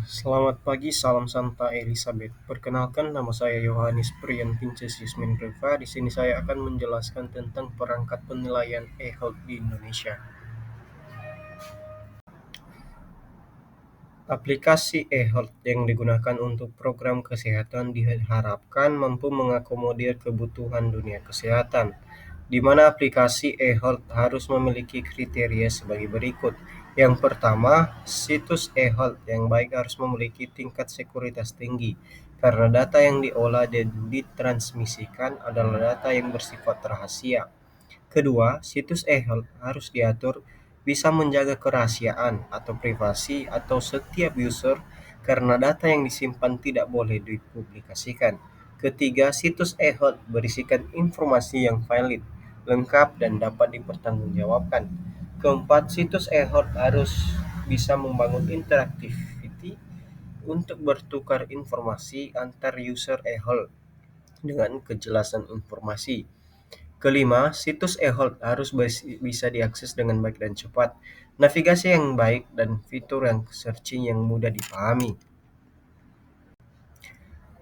Selamat pagi, salam Santa Elizabeth. Perkenalkan, nama saya Yohanes Priyan Pincesius Menreva. Di sini saya akan menjelaskan tentang perangkat penilaian e-health di Indonesia. Aplikasi e-health yang digunakan untuk program kesehatan diharapkan mampu mengakomodir kebutuhan dunia kesehatan, di mana aplikasi e-health harus memiliki kriteria sebagai berikut. Yang pertama, situs e-health yang baik harus memiliki tingkat sekuritas tinggi, karena data yang diolah dan ditransmisikan adalah data yang bersifat rahasia. Kedua, situs e-health harus diatur bisa menjaga kerahasiaan atau privasi atau setiap user karena data yang disimpan tidak boleh dipublikasikan. Ketiga, situs e-health berisikan informasi yang valid, lengkap, dan dapat dipertanggungjawabkan. Keempat, situs e-health harus bisa membangun interactivity untuk bertukar informasi antar user e-health dengan kejelasan informasi. Kelima, situs e-health harus bisa diakses dengan baik dan cepat, navigasi yang baik, dan fitur yang searching yang mudah dipahami.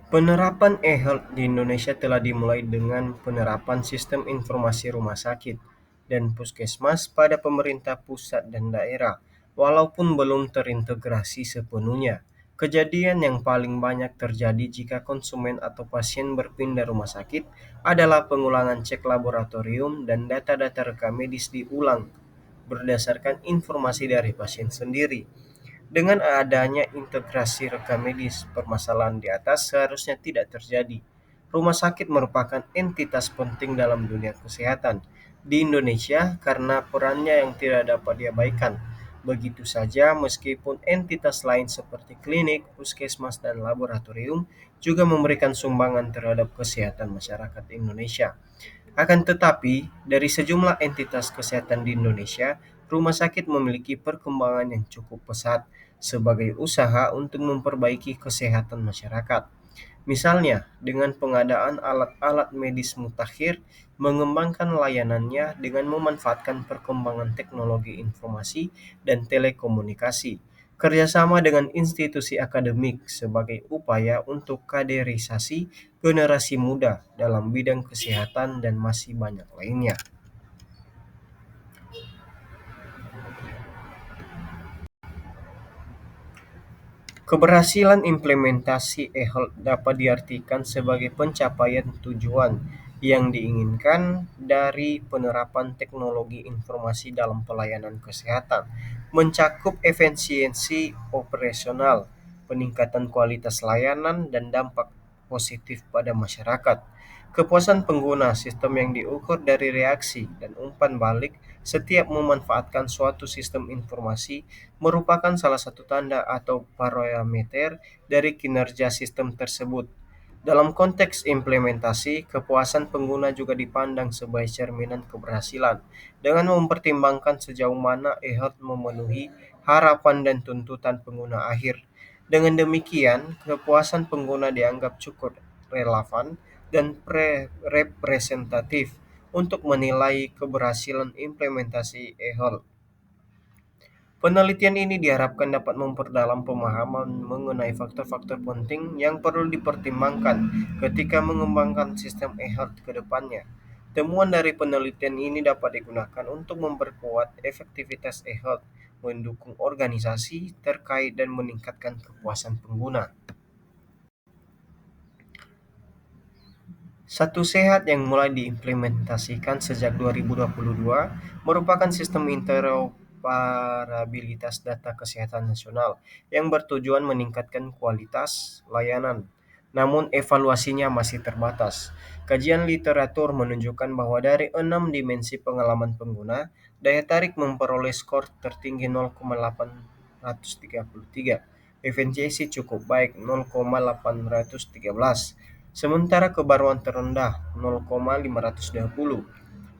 Penerapan e-health di Indonesia telah dimulai dengan penerapan sistem informasi rumah sakit dan puskesmas pada pemerintah pusat dan daerah, walaupun belum terintegrasi sepenuhnya. Kejadian yang paling banyak terjadi jika konsumen atau pasien berpindah rumah sakit adalah pengulangan cek laboratorium dan data-data rekam medis diulang berdasarkan informasi dari pasien sendiri. Dengan adanya integrasi rekam medis, permasalahan di atas seharusnya tidak terjadi. Rumah sakit merupakan entitas penting dalam dunia kesehatan di Indonesia karena perannya yang tidak dapat diabaikan. Begitu saja, meskipun entitas lain seperti klinik, puskesmas, dan laboratorium juga memberikan sumbangan terhadap kesehatan masyarakat Indonesia. Akan tetapi, dari sejumlah entitas kesehatan di Indonesia, rumah sakit memiliki perkembangan yang cukup pesat sebagai usaha untuk memperbaiki kesehatan masyarakat. Misalnya, dengan pengadaan alat-alat medis mutakhir, mengembangkan layanannya dengan memanfaatkan perkembangan teknologi informasi dan telekomunikasi, kerjasama dengan institusi akademik sebagai upaya untuk kaderisasi generasi muda dalam bidang kesehatan dan masih banyak lainnya. Keberhasilan implementasi e-health dapat diartikan sebagai pencapaian tujuan yang diinginkan dari penerapan teknologi informasi dalam pelayanan kesehatan, mencakup efisiensi operasional, peningkatan kualitas layanan, dan dampak positif pada masyarakat. Kepuasan pengguna sistem yang diukur dari reaksi dan umpan balik setiap memanfaatkan suatu sistem informasi merupakan salah satu tanda atau parameter dari kinerja sistem tersebut. Dalam konteks implementasi, kepuasan pengguna juga dipandang sebagai cerminan keberhasilan dengan mempertimbangkan sejauh mana e-health memenuhi harapan dan tuntutan pengguna akhir. Dengan demikian, kepuasan pengguna dianggap cukup relevan dan representatif untuk menilai keberhasilan implementasi e-health. Penelitian ini diharapkan dapat memperdalam pemahaman mengenai faktor-faktor penting yang perlu dipertimbangkan ketika mengembangkan sistem e-health ke depannya. Temuan dari penelitian ini dapat digunakan untuk memperkuat efektivitas e-health, mendukung organisasi terkait, dan meningkatkan kepuasan pengguna. Satu Sehat yang mulai diimplementasikan sejak 2022 merupakan sistem interoperabilitas data kesehatan nasional yang bertujuan meningkatkan kualitas layanan. Namun evaluasinya masih terbatas. Kajian literatur menunjukkan bahwa dari 6 dimensi pengalaman pengguna, daya tarik memperoleh skor tertinggi 0,833. Efisiensi cukup baik 0,813. Sementara kebaruan terendah 0,520,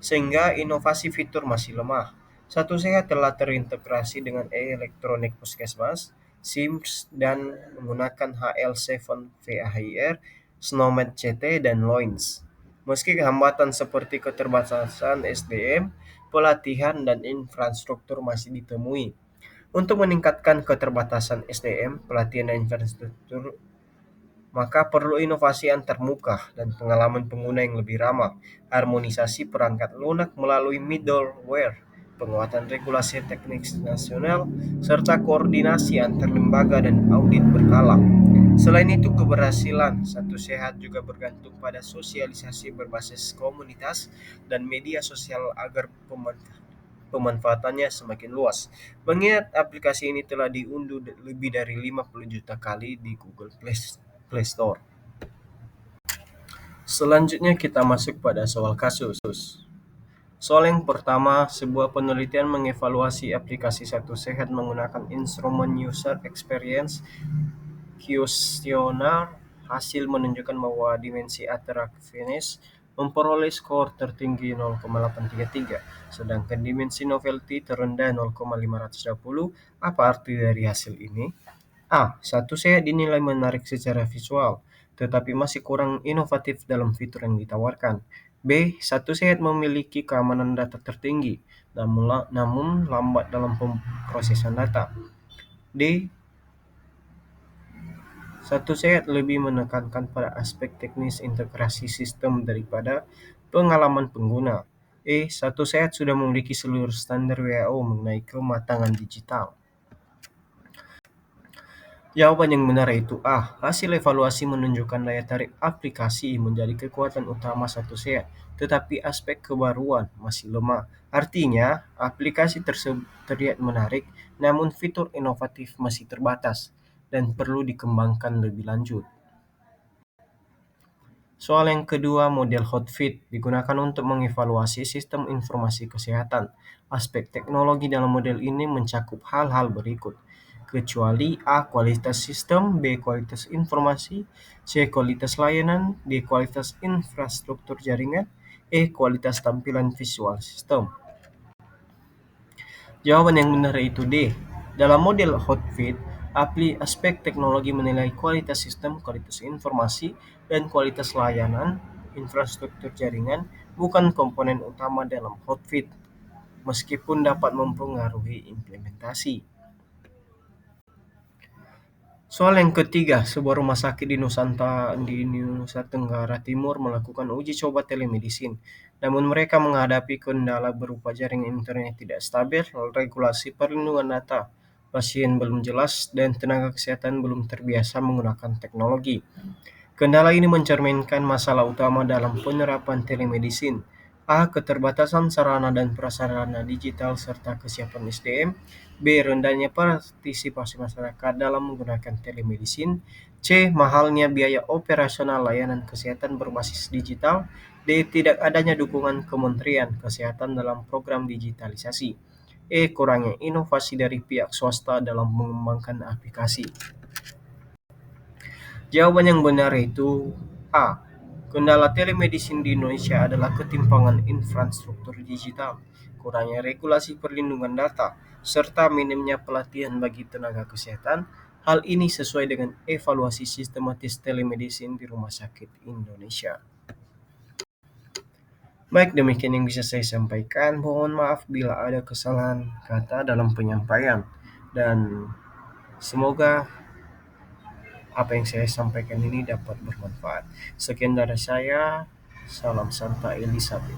sehingga inovasi fitur masih lemah. Satu Sehat telah terintegrasi dengan elektronik puskesmas, SIMS, dan menggunakan HL7 VAHIR, SNOMED CT, dan LOINS. Meski hambatan seperti keterbatasan SDM, pelatihan, dan infrastruktur masih ditemui, Untuk meningkatkan keterbatasan SDM, pelatihan dan infrastruktur, maka perlu inovasi antarmuka dan pengalaman pengguna yang lebih ramah, harmonisasi perangkat lunak melalui middleware, penguatan regulasi teknik nasional, serta koordinasi antar lembaga dan audit berkala. Selain itu, keberhasilan satu sehat juga bergantung pada sosialisasi berbasis komunitas dan media sosial agar pemanfaatannya semakin luas. Mengingat aplikasi ini telah diunduh lebih dari 50 juta kali di Google Play Store. Selanjutnya kita masuk pada soal kasus. Soal yang pertama, sebuah penelitian mengevaluasi aplikasi Satu Sehat menggunakan instrumen user experience kuesioner. Hasil menunjukkan bahwa dimensi attractiveness memperoleh skor tertinggi 0,833, sedangkan dimensi novelty terendah 0,520. Apa arti dari hasil ini? A. Satu Sehat dinilai menarik secara visual, tetapi masih kurang inovatif dalam fitur yang ditawarkan. B. Satu Sehat memiliki keamanan data tertinggi, namun lambat dalam pemrosesan data. D. Satu Sehat lebih menekankan pada aspek teknis integrasi sistem daripada pengalaman pengguna. E. Satu Sehat sudah memiliki seluruh standar WHO mengenai kematangan digital. Jawaban yang benar yaitu A. Hasil evaluasi menunjukkan daya tarik aplikasi menjadi kekuatan utama Satu Sehat, tetapi aspek kebaruan masih lemah. Artinya, aplikasi tersebut terlihat menarik, namun fitur inovatif masih terbatas dan perlu dikembangkan lebih lanjut. Soal yang kedua, model Hotfit digunakan untuk mengevaluasi sistem informasi kesehatan. Aspek teknologi dalam model ini mencakup hal-hal berikut, kecuali A. Kualitas sistem, B. Kualitas informasi, C. Kualitas layanan, D. Kualitas infrastruktur jaringan, E. Kualitas tampilan visual sistem. Jawaban yang benar yaitu D. Dalam model Hotfit, aspek teknologi menilai kualitas sistem, kualitas informasi, dan kualitas layanan infrastruktur jaringan, bukan komponen utama dalam Hotfit, meskipun dapat mempengaruhi implementasi. Soal yang ketiga, sebuah rumah sakit di Nusa Tenggara Timur melakukan uji coba telemedicine, namun mereka menghadapi kendala berupa jaringan internet yang tidak stabil, regulasi perlindungan data pasien belum jelas, dan tenaga kesehatan belum terbiasa menggunakan teknologi. Kendala ini mencerminkan masalah utama dalam penerapan telemedicine. A. Keterbatasan sarana dan prasarana digital serta kesiapan SDM. B. Rendahnya partisipasi masyarakat dalam menggunakan telemedicine. C. Mahalnya biaya operasional layanan kesehatan berbasis digital. D. Tidak adanya dukungan Kementerian Kesehatan dalam program digitalisasi. E. Kurangnya inovasi dari pihak swasta dalam mengembangkan aplikasi. Jawaban yang benar yaitu A. Kendala telemedicine di Indonesia adalah ketimpangan infrastruktur digital, kurangnya regulasi perlindungan data, serta minimnya pelatihan bagi tenaga kesehatan. Hal ini sesuai dengan evaluasi sistematis telemedicine di Rumah Sakit Indonesia. Baik, demikian yang bisa saya sampaikan. Mohon maaf bila ada kesalahan kata dalam penyampaian. Dan semoga apa yang saya sampaikan ini dapat bermanfaat. Sekian dari saya, salam Santa Elizabeth.